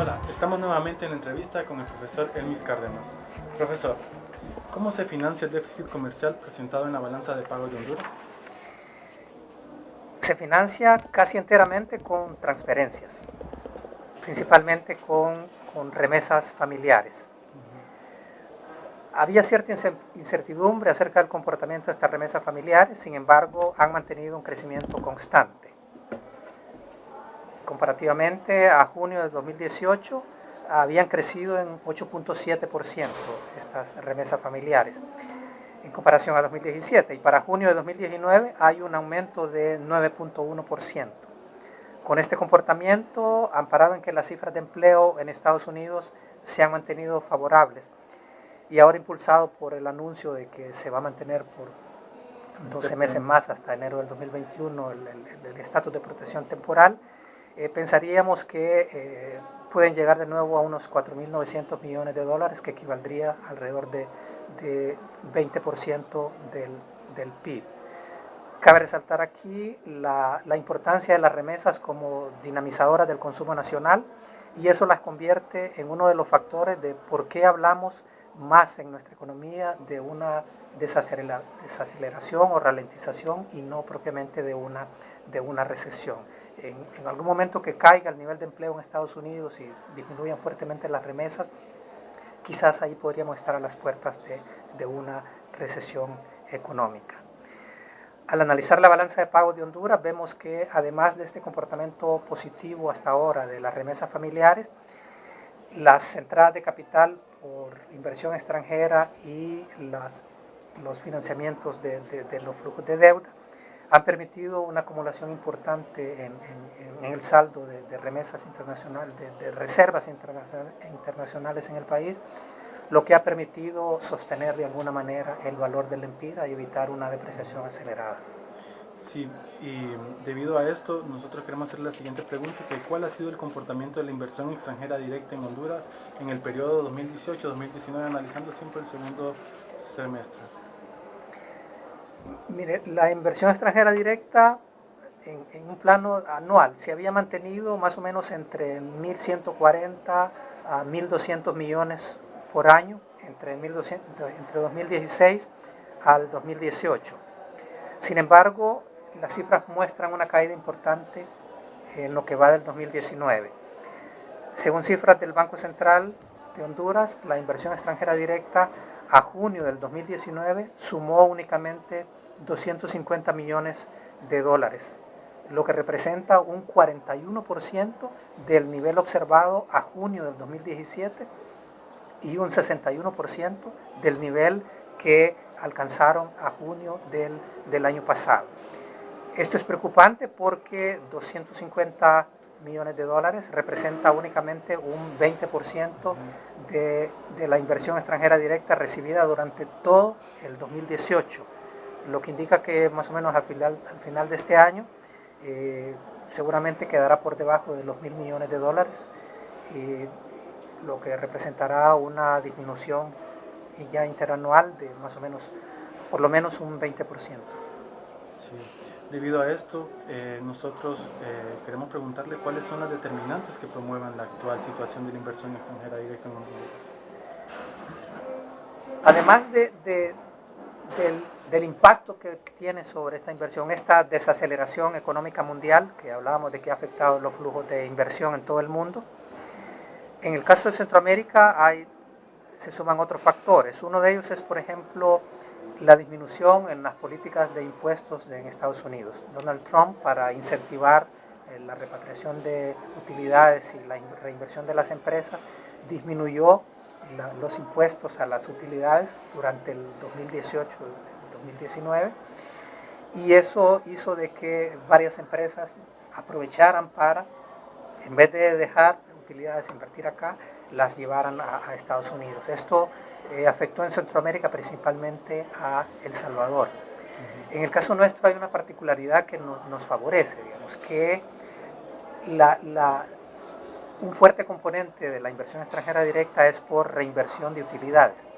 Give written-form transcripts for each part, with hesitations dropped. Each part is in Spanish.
Hola, estamos nuevamente en la entrevista con el profesor Elmis Cárdenas. Profesor, ¿cómo se financia el déficit comercial presentado en la balanza de pagos de Honduras? Se financia casi enteramente con transferencias, principalmente con remesas familiares. Había cierta incertidumbre acerca del comportamiento de estas remesas familiares, sin embargo, han mantenido un crecimiento constante. Comparativamente a junio de 2018, habían crecido en 8.7% estas remesas familiares en comparación a 2017, y para junio de 2019 hay un aumento de 9.1%. Con este comportamiento, amparado en que las cifras de empleo en Estados Unidos se han mantenido favorables y ahora impulsado por el anuncio de que se va a mantener por 12 meses más hasta enero del 2021 el estatus de protección temporal, pensaríamos que pueden llegar de nuevo a unos 4.900 millones de dólares, que equivaldría alrededor de 20% del PIB. Cabe resaltar aquí la importancia de las remesas como dinamizadoras del consumo nacional, y eso las convierte en uno de los factores de por qué hablamos más en nuestra economía de una desaceleración o ralentización y no propiamente de una recesión. En algún momento que caiga el nivel de empleo en Estados Unidos y disminuyan fuertemente las remesas, quizás ahí podríamos estar a las puertas de una recesión económica. Al analizar la balanza de pagos de Honduras, vemos que además de este comportamiento positivo hasta ahora de las remesas familiares, las entradas de capital por inversión extranjera y los financiamientos de los flujos de deuda han permitido una acumulación importante en el saldo de remesas internacionales, de reservas internacionales en el país, lo que ha permitido sostener de alguna manera el valor del lempira y evitar una depreciación acelerada. Sí, y debido a esto, nosotros queremos hacer la siguiente pregunta, que ¿cuál ha sido el comportamiento de la inversión extranjera directa en Honduras en el periodo 2018-2019, analizando siempre el segundo semestre? Mire, la inversión extranjera directa en un plano anual se había mantenido más o menos entre 1.140 a 1.200 millones por año entre 2016 al 2018. Sin embargo, las cifras muestran una caída importante en lo que va del 2019. Según cifras del Banco Central de Honduras, la inversión extranjera directa a junio del 2019 sumó únicamente 250 millones de dólares, lo que representa un 41% del nivel observado a junio del 2017 y un 61% del nivel que alcanzaron a junio del año pasado. Esto es preocupante porque 250 millones de dólares representa únicamente un 20% de la inversión extranjera directa recibida durante todo el 2018, lo que indica que más o menos al final de este año seguramente quedará por debajo de los 1.000 millones de dólares, lo que representará una disminución ya interanual de más o menos, por lo menos un 20%. Sí. Debido a esto, nosotros queremos preguntarle cuáles son las determinantes que promuevan la actual situación de la inversión extranjera directa en Honduras. Además del impacto que tiene sobre esta inversión, esta desaceleración económica mundial, que hablábamos de que ha afectado los flujos de inversión en todo el mundo, en el caso de Centroamérica se suman otros factores. Uno de ellos es, por ejemplo, la disminución en las políticas de impuestos en Estados Unidos. Donald Trump, para incentivar la repatriación de utilidades y la reinversión de las empresas, disminuyó los impuestos a las utilidades durante el 2018-2019, y eso hizo de que varias empresas aprovecharan para, en vez de dejar utilidades invertir acá, las llevaran a Estados Unidos. Esto afectó en Centroamérica principalmente a El Salvador. En el caso nuestro hay una particularidad que nos favorece, digamos, que un fuerte componente de la inversión extranjera directa es por reinversión de utilidades,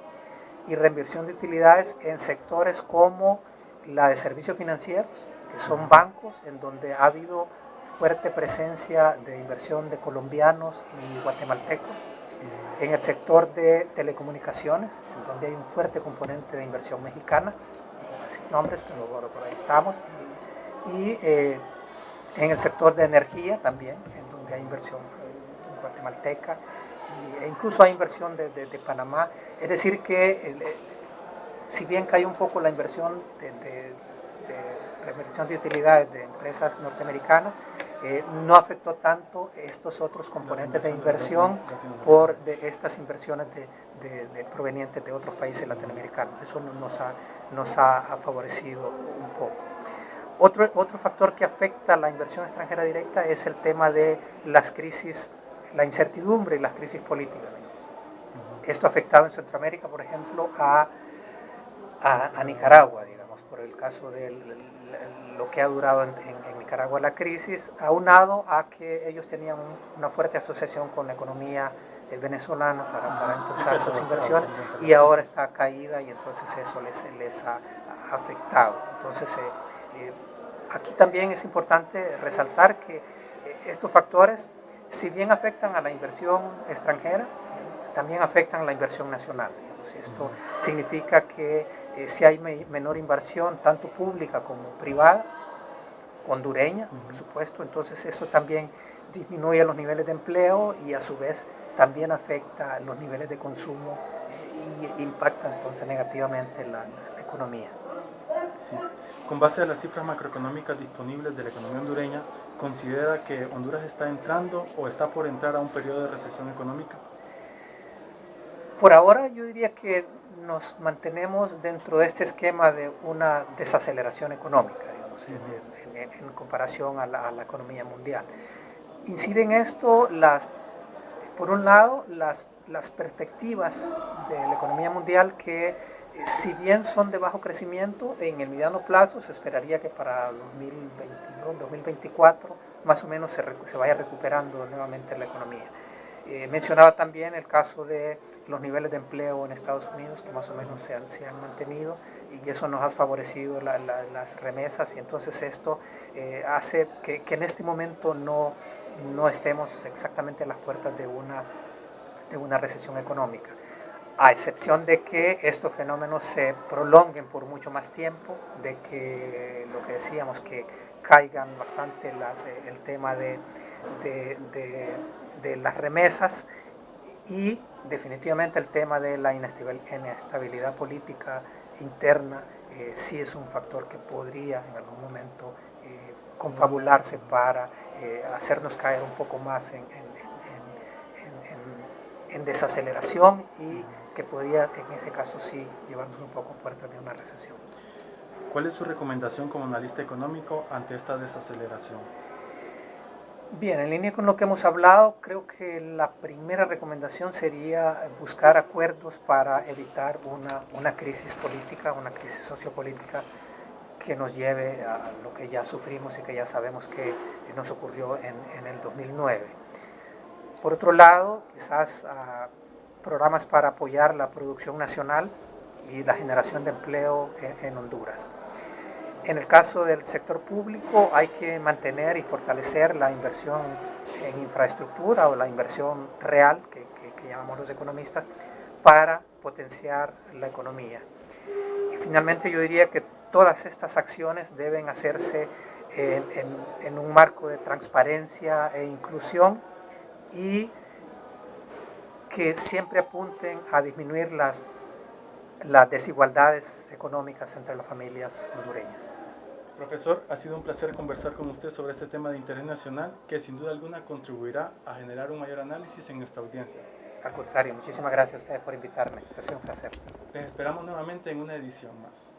y reinversión de utilidades en sectores como la de servicios financieros, que son bancos en donde ha habido fuerte presencia de inversión de colombianos y guatemaltecos. En el sector de telecomunicaciones, en donde hay un fuerte componente de inversión mexicana, no voy a decir nombres, pero por ahí estamos. En el sector de energía también, en donde hay inversión guatemalteca, e incluso hay inversión de Panamá. Es decir que si bien cayó un poco la inversión de reversión de utilidades de empresas norteamericanas, no afectó tanto estos otros componentes de inversión por estas inversiones provenientes de otros países latinoamericanos. Eso nos ha favorecido un poco. Otro factor que afecta la inversión extranjera directa es el tema de las crisis, la incertidumbre y las crisis políticas. Esto ha afectado en Centroamérica, por ejemplo, a Nicaragua, digamos, por el caso de lo que ha durado en Nicaragua la crisis, aunado a que ellos tenían una fuerte asociación con la economía venezolana para impulsar sus inversiones, y ahora está caída, y entonces eso les ha afectado. Entonces, aquí también es importante resaltar que estos factores, si bien afectan a la inversión extranjera, también afectan a la inversión nacional. Esto significa que si hay menor inversión, tanto pública como privada, hondureña, por supuesto, entonces eso también disminuye los niveles de empleo y a su vez también afecta los niveles de consumo y impacta entonces negativamente la economía. Sí. Con base a las cifras macroeconómicas disponibles de la economía hondureña, ¿considera que Honduras está entrando o está por entrar a un periodo de recesión económica? Por ahora yo diría que nos mantenemos dentro de este esquema de una desaceleración económica, digamos, en comparación a la economía mundial. Incide en esto, por un lado, las perspectivas de la economía mundial que, si bien son de bajo crecimiento, en el mediano plazo se esperaría que para 2022, 2024, más o menos se vaya recuperando nuevamente la economía. Mencionaba también el caso de los niveles de empleo en Estados Unidos, que más o menos se han mantenido, y eso nos ha favorecido las remesas, y entonces esto hace que en este momento no estemos exactamente a las puertas de una recesión económica, a excepción de que estos fenómenos se prolonguen por mucho más tiempo, de que lo que decíamos, que caigan bastante el tema de las remesas, y definitivamente el tema de la inestabilidad política interna sí es un factor que podría en algún momento confabularse para hacernos caer un poco más en desaceleración, y que podría en ese caso sí llevarnos un poco a puertas de una recesión. ¿Cuál es su recomendación como analista económico ante esta desaceleración? Bien, en línea con lo que hemos hablado, creo que la primera recomendación sería buscar acuerdos para evitar una crisis política, una crisis sociopolítica que nos lleve a lo que ya sufrimos y que ya sabemos que nos ocurrió en el 2009. Por otro lado, quizás programas para apoyar la producción nacional y la generación de empleo en Honduras. En el caso del sector público, hay que mantener y fortalecer la inversión en infraestructura, o la inversión real, que llamamos los economistas, para potenciar la economía. Y finalmente yo diría que todas estas acciones deben hacerse en un marco de transparencia e inclusión, y que siempre apunten a disminuir las desigualdades económicas entre las familias hondureñas. Profesor, ha sido un placer conversar con usted sobre este tema de interés nacional que sin duda alguna contribuirá a generar un mayor análisis en nuestra audiencia. Al contrario, muchísimas gracias a ustedes por invitarme. Ha sido un placer. Les esperamos nuevamente en una edición más.